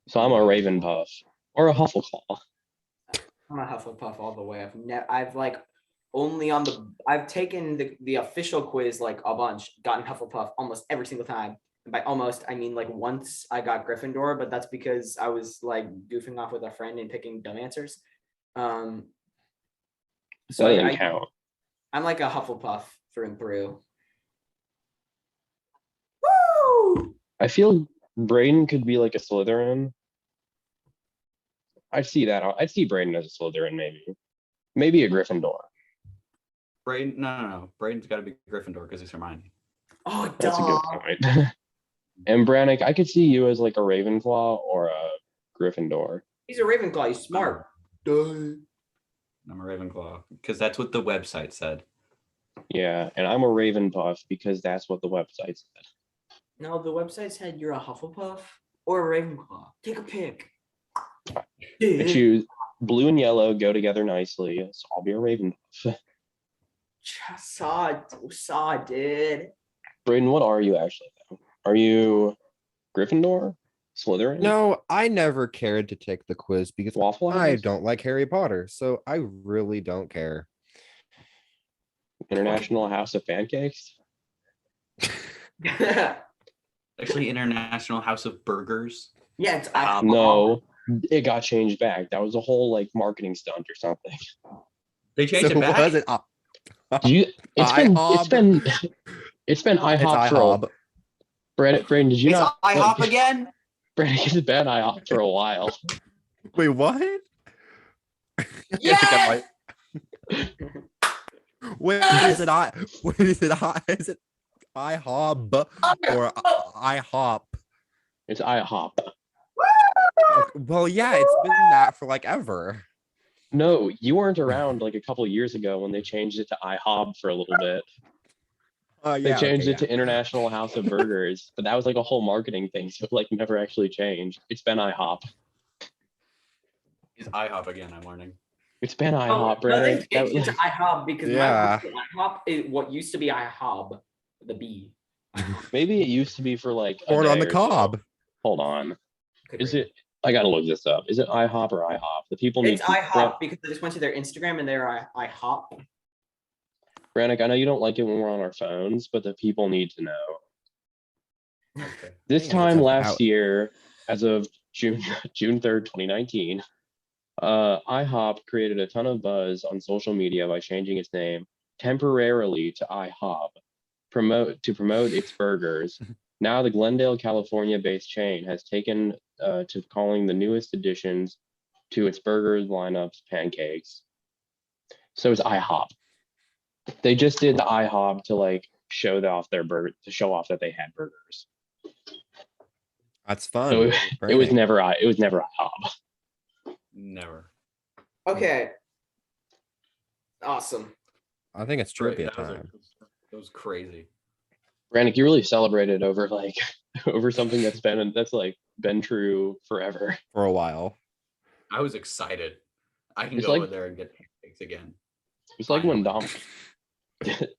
So I'm a Ravenpuff or a Huffleclaw. I'm a Hufflepuff all the way. I've like only I've taken the official quiz like a bunch, gotten Hufflepuff almost every single time. And by almost, I mean like once I got Gryffindor, but that's because I was like goofing off with a friend and picking dumb answers. So So that doesn't count. I'm like a Hufflepuff through and through. Woo! I feel Brayden could be like a Slytherin. I'd see that. I'd see Brayden as a Slytherin, maybe. Maybe a Gryffindor. Brayden, no. Brayden's got to be Gryffindor because he's Hermione. Oh, That's a duh. good point. And Brannick, I could see you as like a Ravenclaw or a Gryffindor. He's a Ravenclaw. He's smart. Duh. I'm a Ravenclaw because that's what the website said. Yeah, and I'm a Ravenpuff because that's what the website said. No, the website said you're a Hufflepuff or a Ravenclaw. Take a pick. I choose blue and yellow go together nicely, so I'll be a Ravenpuff. Saw, dude. Brayden, what are you actually though? Are you Gryffindor? Slytherin? No, I never cared to take the quiz because Waffle I House? don't like Harry Potter, so I really don't care. International House of Pancakes? Actually, International House of Burgers. Yeah, it's No, it got changed back. That was a whole like marketing stunt or something. They changed So it back. was it? It's been It's IHOP for a IHOB. Brayden, did you It's not IHOP again? Brayden, it's been IHOP for a while. Wait, what? Yes! Wait, is it I? Wait, is it I? Is it IHOB or IHOP? It's IHOP. Well, yeah, it's been that for like ever. No, you weren't around like a couple of years ago when they changed it to IHOB for a little bit. They changed it to International House of Burgers, but that was like a whole marketing thing, so it like never actually changed. It's been IHOP. It's IHOP again. I'm learning. It's been Oh, IHOP, no, they Brayden. changed it to IHOB because Yeah. IHOP is what used to be IHOB, the B. Maybe it used to be for like a Corn on day the or so. cob. Hold on. Could Is be. it? I gotta look this up. Is it IHOP or IHOP? The people need It's IHOP because I just went to their Instagram and they're IHOP. Brannick, I know you don't like it when we're on our phones, but the people need to know. Okay. This Yeah, time it's last about- year, as of June 3rd, 2019, IHOP created a ton of buzz on social media by changing its name temporarily to IHOP to promote its burgers. Now the Glendale, California-based chain has taken to calling the newest additions to its burgers lineups pancakes. So it's IHOP. They just did the IHOP to like show off their burger, to show off that they had burgers. That's fun. So it was Brandon. never IHOP. Never. Okay. Awesome. I think it's Right, trivia that was time. that was crazy. Brannick, you really celebrated over like over something that's been true forever. For a while. I was excited. I can It's go like- over there and get pancakes again. It's like when Finally.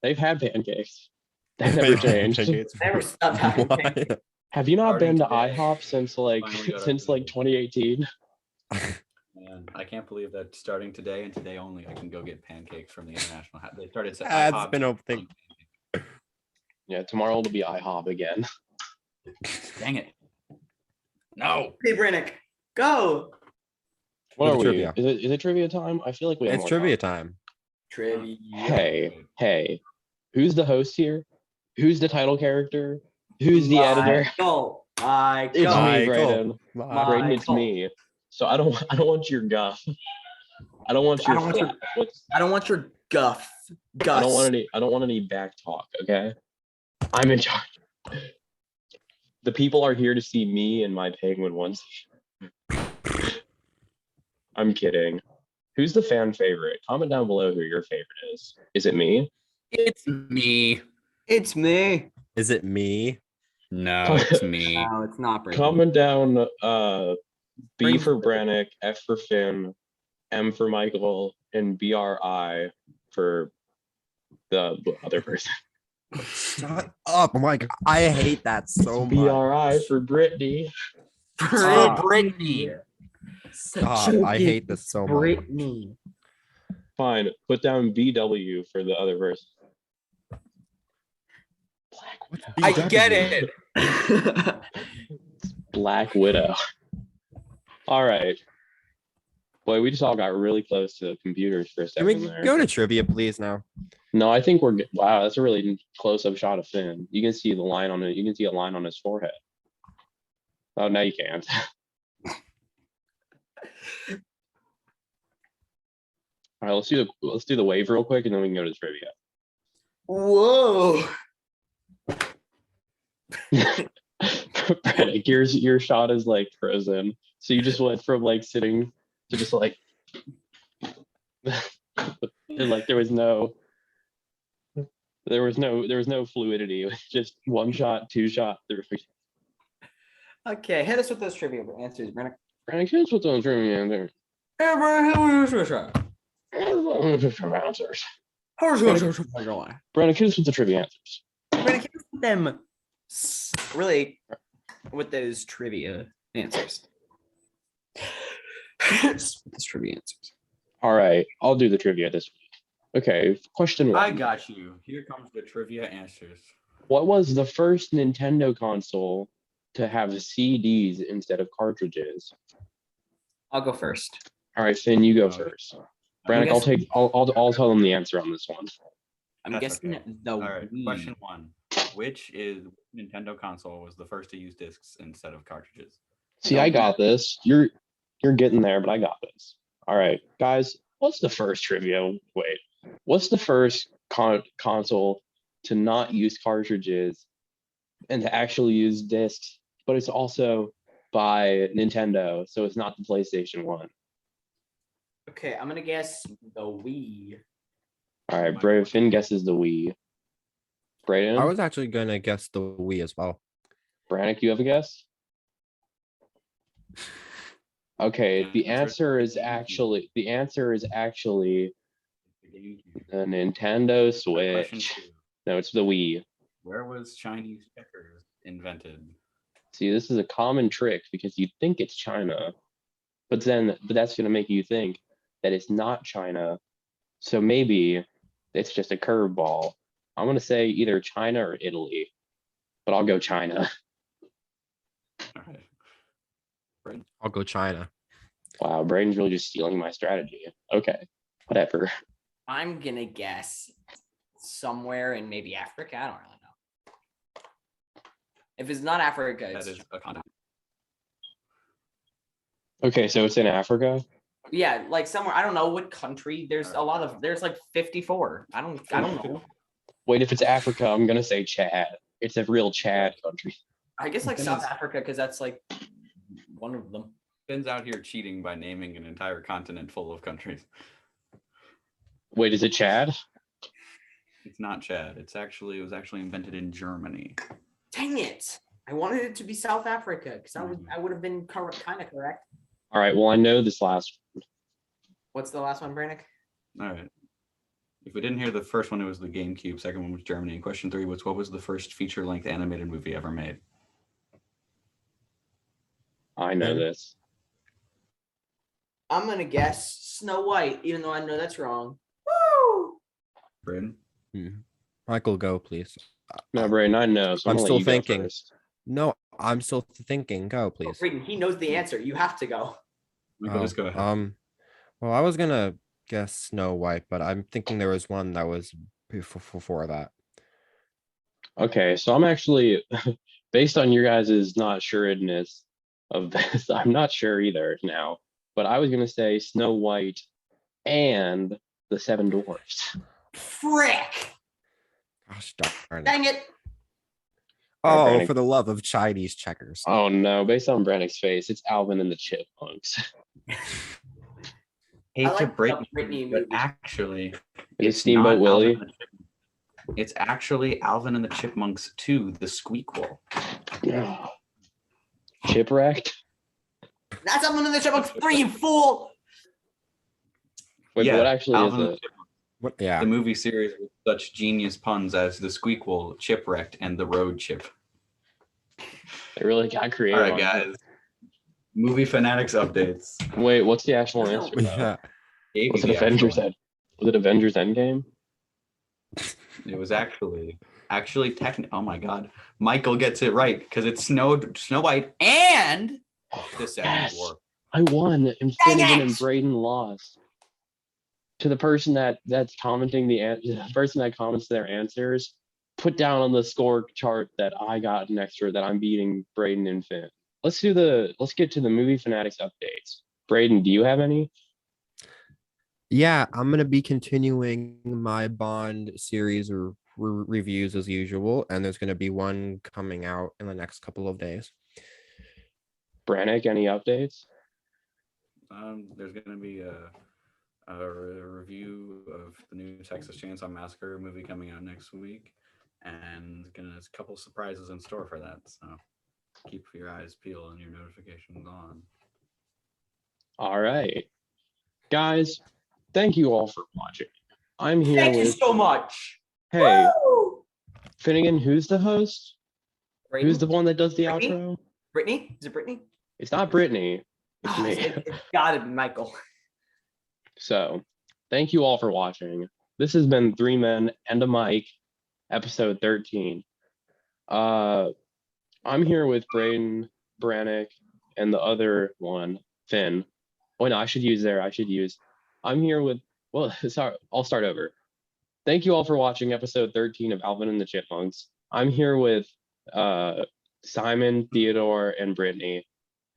they've had pancakes. That never changed. Never stopped having What? pancakes. Have you not Starting been to today, IHOP since like finally got since our like 2018? Man, I can't believe that starting today and today only, I can go get pancakes from the International. They started saying It's IHOP been to a thing. pancakes. Yeah, tomorrow it'll be IHOP again. Dang it. No. Hey, Brannick, go. What With are we? trivia. Is it trivia time? I feel like we have It's more trivia time. time. Trivia. Hey, who's the host here? Who's the title character? Who's the editor? Michael. It's Michael. me, Michael. Brayden. Brayden, it's Michael. me. So I don't want your guff. I don't want I your don't want your- flap. What's I don't want your guff. Gus. I don't want any back talk, okay? I'm in charge. The people are here to see me and my penguin onesie. I'm kidding. Who's the fan favorite? Comment down below who your favorite is. Is it me? It's me. It's me. Is it me? No, it's me. No, it's not Brayden. Comment down B Brayden's for favorite. Brannick, F for Finn, M for Michael, and BRI for the other person. Shut up. Oh my God. I hate that so much. BRI for Brittany. Stop. Brittany. Stop. I hate this so much. Brittany. Fine. Put down BW for the other person. Black Widow. I BW. get it. Black Widow. All right. Boy, we just all got really close to the computers for a Can we second there. go to trivia, please, now? No, I think we're good. Wow, that's a really close-up shot of Finn. You can see the line on it. You can see a line on his forehead. Oh, now you can't. All right, let's do the wave real quick, and then we can go to trivia. Whoa. Brandon, your shot is like frozen. So you just went from like sitting to just like, and like there was no fluidity. It was just one shot, two shot, three. Okay, hit us with those trivia answers, Brandon. Brandon, here's what's on trivia answer. Hey, Brandon, Answers. Brandon, here's with the trivia answers. Brandon, hit us with them really with those trivia answers. With those trivia answers. All right, I'll do the trivia this week. Okay, question one. I got you. Here comes the trivia answers. What was the first Nintendo console to have CDs instead of cartridges? I'll go first. All right, Finn, you go Okay. first. Brandon, I'll tell them the answer on this one. I'm That's guessing okay. the All right, Wii. question one. Which Nintendo console was the first to use discs instead of cartridges? See, I got this. You're getting there, but I got this. All right, guys. What's the first trivia? Wait, what's the first console to not use cartridges and to actually use discs? But it's also by Nintendo, so it's not the PlayStation 1. Okay, I'm gonna guess the Wii. All right, Finn guesses the Wii. Brayden, I was actually gonna guess the Wii as well. Brannick, you have a guess? Okay, the answer is actually the Nintendo Question Switch. two. No, it's the Wii. Where was Chinese checkers invented? See, this is a common trick because you think it's China, but that's gonna make you think that it's not China. So maybe it's just a curveball. I'm gonna say either China or Italy, but I'll go China. All right. I'll go China. Wow, Brayden's really just stealing my strategy. Okay, whatever. I'm gonna guess somewhere in maybe Africa. I don't really know. If it's not Africa, That it's is a continent. Okay, so it's in Africa. yeah, like somewhere. I don't know what country. There's like 54. I don't know. Wait, if it's Africa, I'm gonna say Chad. It's a real Chad country. I guess like Then South it's- Africa because that's like one of them. Finn's out here cheating by naming an entire continent full of countries. Wait, is it Chad? It's not Chad. It was actually invented in Germany. Dang it! I wanted it to be South Africa because I would have been kind of correct. All right, well, I know this last. What's the last one, Brannick? All right. If we didn't hear the first one, it was the GameCube. Second one was Germany. And question three was, what was the first feature-length animated movie ever made? I know this. I'm gonna guess Snow White, even though I know that's wrong. Woo! Brayden? Michael, go please. No, Brayden, I know. So I'm gonna let still you go thinking. first. No, I'm still thinking. Go Oh, please. Brayden, he knows the answer. You have to go. Michael, just go ahead. Well, I was gonna guess Snow White, but I'm thinking there was one that was before that. Okay, so I'm actually, based on your guys' not sureness of this, I'm not sure either now. But I was gonna say Snow White and the Seven Dwarfs. Frick! Gosh darn it. Dang it! Oh, Brandon. for the love of Chinese checkers. Oh no, based on Brannick's face, it's Alvin and the Chipmunks. Hate I to like break the Brittany it, but movie. actually, Is it it's Steamboat not Willie? Alvin and the Chipmunks. It's actually Alvin and the Chipmunks 2, The Squeakquel. Chipwrecked? That's Alvin and the Chipmunks 3, you fool! Wait, Yeah, what actually Alvin is and it? the Chipmunks, What? Yeah. the movie series with such genius puns as The Squeakquel, Chipwrecked, and The Road Chip. They really got creative. All right, on it. guys. Movie Fanatics updates. Wait, what's the actual No. answer? Though? Yeah. Gave Was you it the Avengers actual- End? Was it Avengers Endgame? It was actually oh my god. Michael gets it right because it's Snow White and the Seven Yes. Dwarfs. I won, and Dang Finnegan and it! Brayden lost. to the person that's commenting the person that comments their answers, put down on the score chart that I got an extra that I'm beating Brayden and Finn. Let's get to the movie Fanatics updates. Brayden, do you have any? Yeah, I'm gonna be continuing my Bond series or reviews as usual, and there's gonna be one coming out in the next couple of days. Brannick, any updates? There's going to be a review of the new Texas Chainsaw Massacre movie coming out next week, and there's a couple surprises in store for that. So keep your eyes peeled and your notifications on. All right, guys, thank you all for watching. I'm here Thank you with so much. Hey Woo! Finnegan. Who's the host? Brayden? Who's the one that does the Brittany? outro? Brittany? Is it Brittany? It's not Brittany. It's Oh, me. it's gotta be Michael. So, thank you all for watching. This has been 3 Men and a Mic, episode 13. I'm here with Brayden, Brannick, and the other one, Finn. Oh no, I'm here with, well, sorry, I'll start over. Thank you all for watching episode 13 of Alvin and the Chipmunks. I'm here with Simon, Theodore, and Brittany,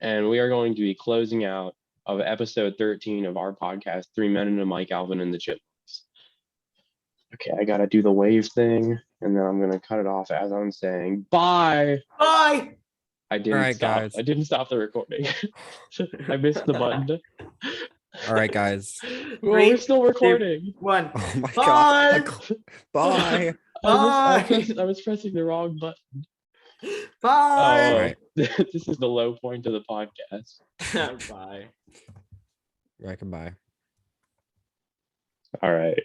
and we are going to be closing out of episode 13 of our podcast, 3 Men and a Mic, Alvin and the Chipmunks. Okay, I gotta do the wave thing, and then I'm gonna cut it off as I'm saying bye. Bye. I didn't All right, stop. guys. I didn't stop the recording. I missed the button. All right, guys. Well, we're still recording. 1. Oh my Bye. god. Bye. I was pressing the wrong button. Bye. Oh, Right. this is the low point of the podcast. Bye. Right, goodbye. All right.